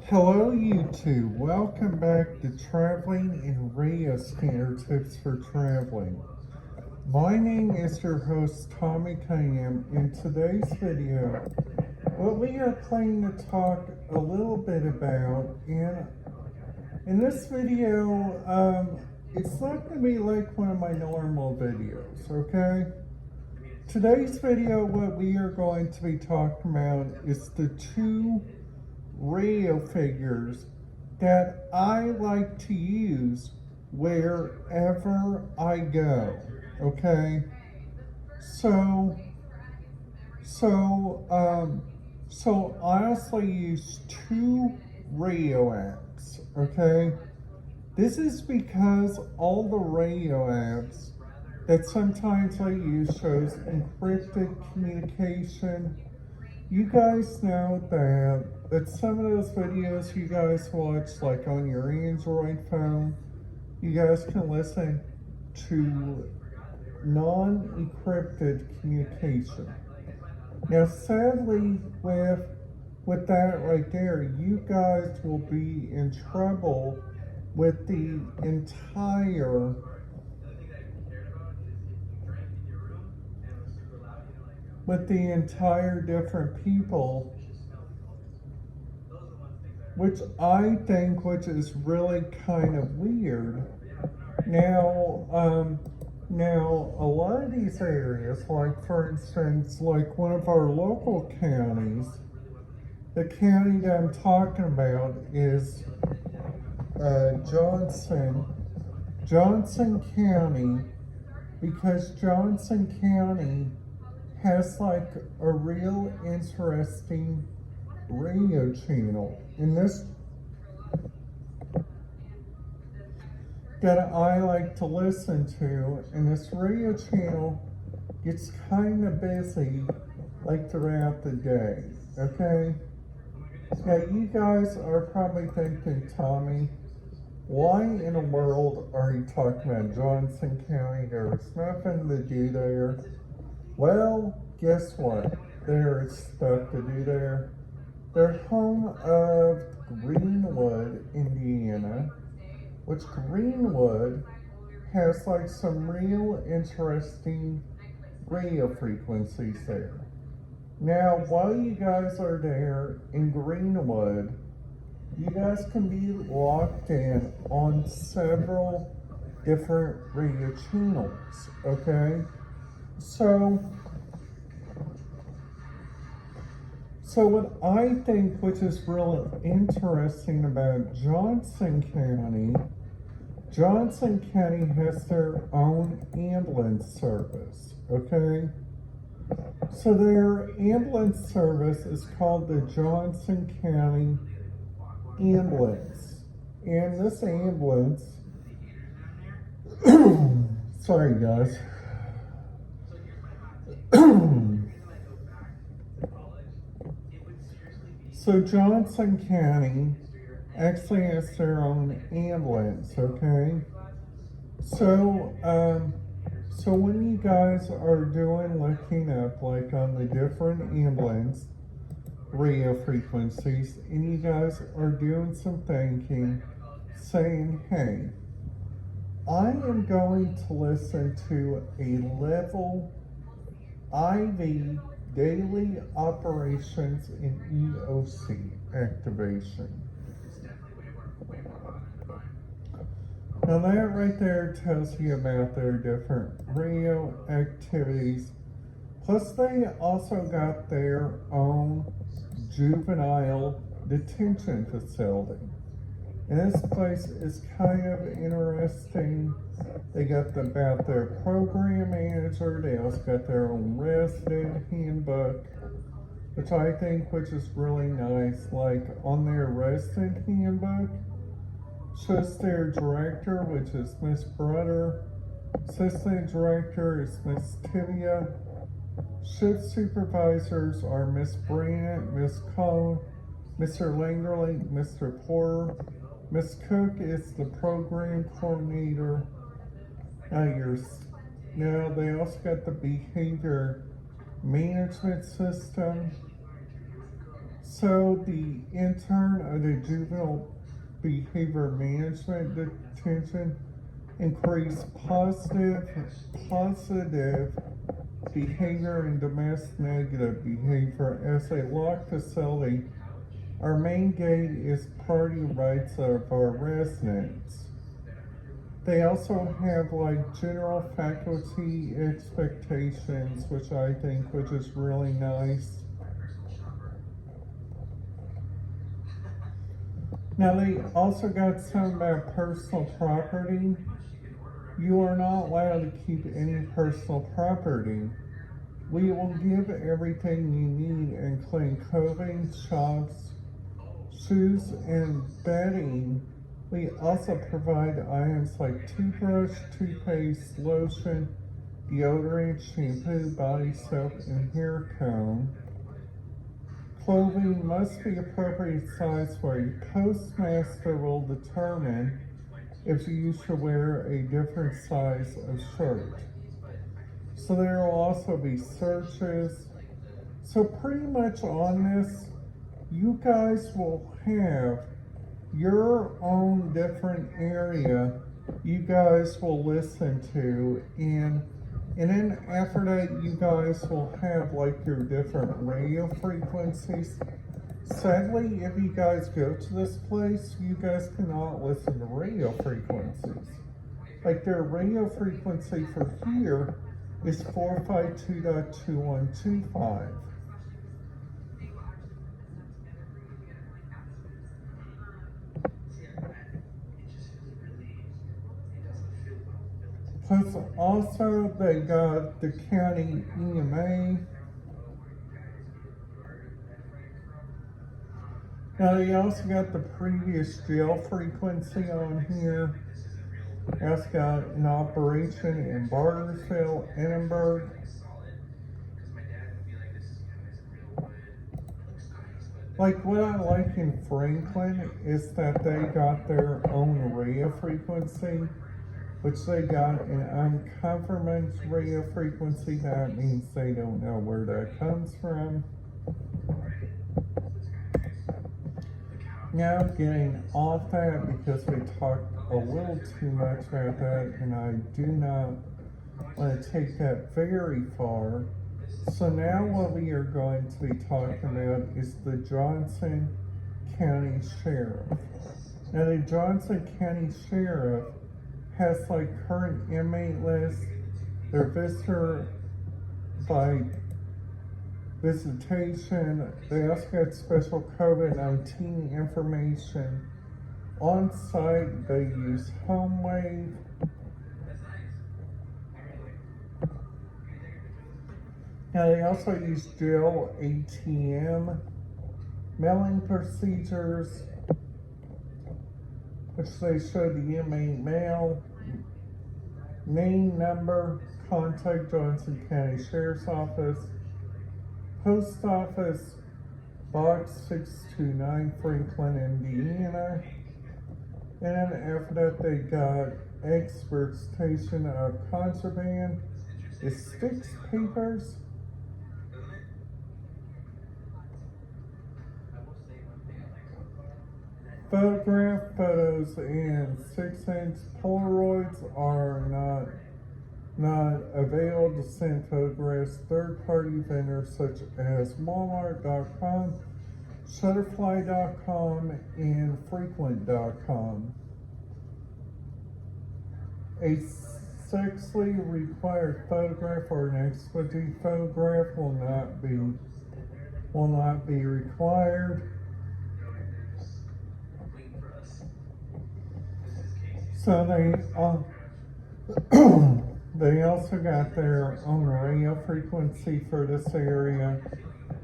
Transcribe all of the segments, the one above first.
Hello YouTube, welcome back to Traveling and Radio Scanner Tips for Traveling. My name is your host Tommy Cunningham. In today's video, what we are planning to talk a little bit about, in this video, it's not going to be like one of my normal videos, okay? Today's video, what we are going to be talking about is the two radio figures that I like to use wherever I go. Okay, so I also use two radio apps. Okay, this is because all the radio apps that sometimes I use shows encrypted communication. You guys know that some of those videos you guys watch, like on your Android phone, you guys can listen to non-encrypted communication. Now, sadly, with that right there, you guys will be in trouble with the entire different people, which I think is really kind of weird. Now, a lot of these areas, like for instance, like one of our local counties, the county that I'm talking about is Johnson County, because Johnson County has like a real interesting radio channel in this that I like to listen to, and this radio channel gets kind of busy like throughout the day. Okay, now you guys are probably thinking, Tommy, why in the world are you talking about Johnson County? There's nothing to do there. Well, guess what? There is stuff to do there. They're home of Greenwood, Indiana, which Greenwood has like some real interesting radio frequencies there. Now, while you guys are there in Greenwood, you guys can be locked in on several different radio channels, okay? So what I think, which is really interesting about Johnson County has their own ambulance service, okay? So their ambulance service is called the Johnson County Ambulance. And this ambulance, sorry guys, so Johnson County actually has their own ambulance, okay? So when you guys are looking up like on the different ambulance radio frequencies, and you guys are doing some thinking, saying, hey, I am going to listen to a level IV daily operations and EOC activation. Now that right there tells you about their different radio activities. Plus they also got their own juvenile detention facility. And this place is kind of interesting. They got about their program manager. They also got their own resident handbook, which I think is really nice. Like on their resident handbook, shows their director, which is Miss Brutter. Assistant director is Miss Tivia. Shift supervisors are Miss Brandt, Miss Cone, Mr. Langerly, Mr. Porter. Miss Cook is the program coordinator. Now they also got the behavior management system. So the intern of the juvenile behavior management detention increased positive behavior and domestic negative behavior as a locked facility. Our main gate is property rights of our residents. They also have like general faculty expectations, which I think which is really nice. Now they also got some about personal property. You are not allowed to keep any personal property. We will give everything you need, including clothing, shops, shoes, and bedding. We also provide items like toothbrush, toothpaste, lotion, deodorant, shampoo, body soap, and hair comb. Clothing must be appropriate size for you. Postmaster will determine if you should wear a different size of shirt. So there will also be searches. So pretty much on this, you guys will have your own different area you guys will listen to, and then after that you guys will have like your different radio frequencies. Sadly, if you guys go to this place, you guys cannot listen to radio frequencies. Like their radio frequency for here is 452.2125. Plus also they got the county EMA. Now they also got the previous jail frequency on here. That's got an operation in Bartersville, Edinburgh. Like what I like in Franklin is that they got their own radio frequency, which they got an unconfirmed radio frequency. That means they don't know where that comes from. Now getting off that because we talked a little too much about that, and I do not want to take that very far. So now what we are going to be talking about is the Johnson County Sheriff. Now the Johnson County Sheriff has like current inmate list, their visitor by visitation. They also got special COVID-19 information. On site, they use HomeWave. Now they also use jail ATM, mailing procedures, which they show the inmate mail, name, number, contact Johnson County Sheriff's Office, Post Office, Box 629, Franklin, Indiana. And then after that, they got exportation of contraband, is 6 papers. Photograph photos and 6-inch Polaroids are not available to send photographs. Third-party vendors such as Walmart.com, Shutterfly.com, and Frequent.com. A sexually required photograph or an explicit photograph will not be required. So they also got their own radio frequency for this area,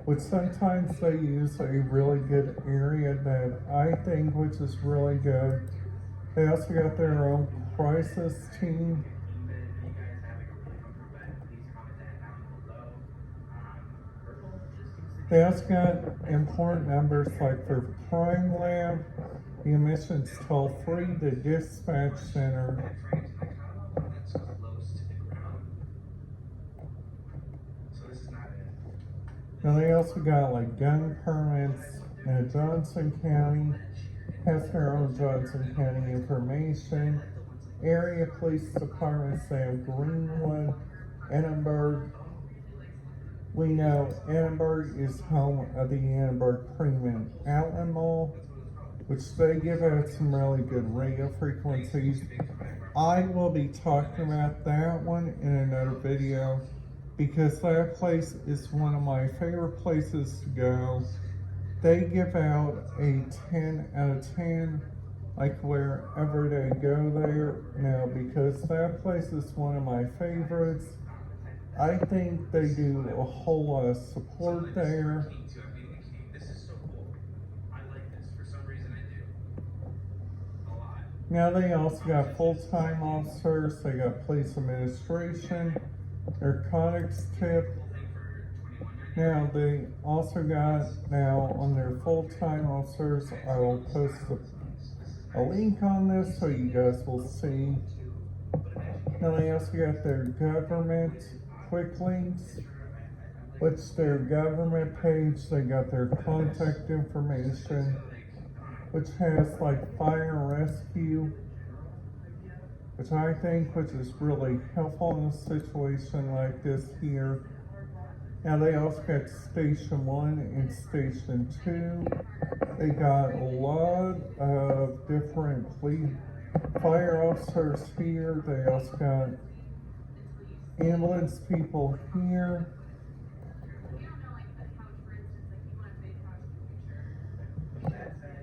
which sometimes they use a really good area that I think which is really good. They also got their own crisis team. They also got important numbers like for Crime Lab, the admissions toll-free, the dispatch center. Now they also got like gun permits, Now Johnson County has their own Johnson County information. Area police departments, they have Greenwood, Annenberg. We know Annenberg is home of the Annenberg Premium Outlet Mall, which they give out some really good radio frequencies. I will be talking about that one in another video because that place is one of my favorite places to go. They give out a 10 out of 10, like wherever they go there. Now, because that place is one of my favorites, I think they do a whole lot of support there. Now they also got full-time officers, they got police administration, narcotics tip. Now they also got, now on their full-time officers, I will post a link on this so you guys will see. Now they also got their government quick links, which their government page, they got their contact information, which has like fire rescue, which I think is really helpful in a situation like this here. Now they also got Station 1 and Station 2. They got a lot of different fire officers here. They also got ambulance people here.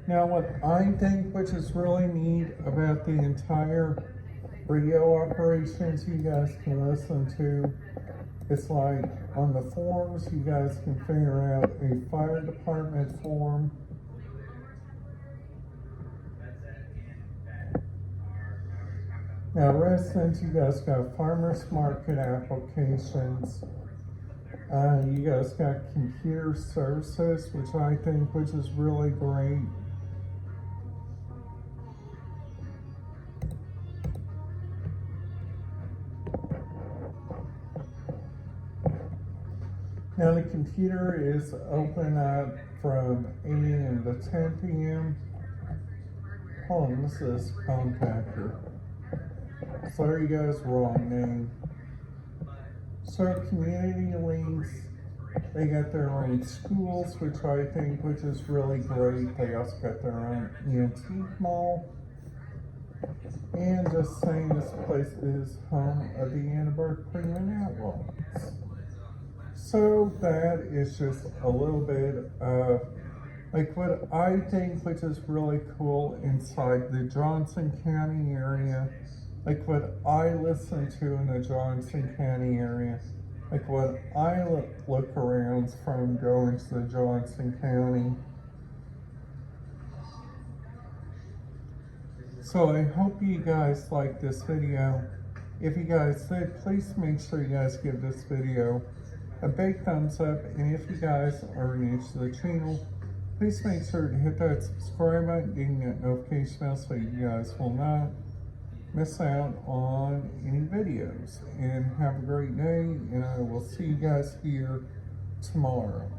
Now what I think which is really neat about the entire radio operations you guys can listen to, it's like on the forums you guys can figure out a fire department form. Now residents, you guys got farmers market applications. You guys got computer services, which I think is really great. Now the computer is open up from 8 a.m. to 10 p.m. Hold on, this is compactor. Sorry guys, wrong name. So community links, they got their own schools, which I think is really great. They also got their own antique mall. And just saying, this place is home of the Annenberg Premium Outlaws. So that is just a little bit of like what I think which is really cool inside the Johnson County area. Like what I listen to in the Johnson County area, like what I look around from going to the Johnson County. So I hope you guys like this video. If you guys did, please make sure you guys give this video a big thumbs up. And if you guys are new to the channel, please make sure to hit that subscribe button, ding that notification bell so you guys will not miss out on any videos. And have a great day, and I will see you guys here tomorrow.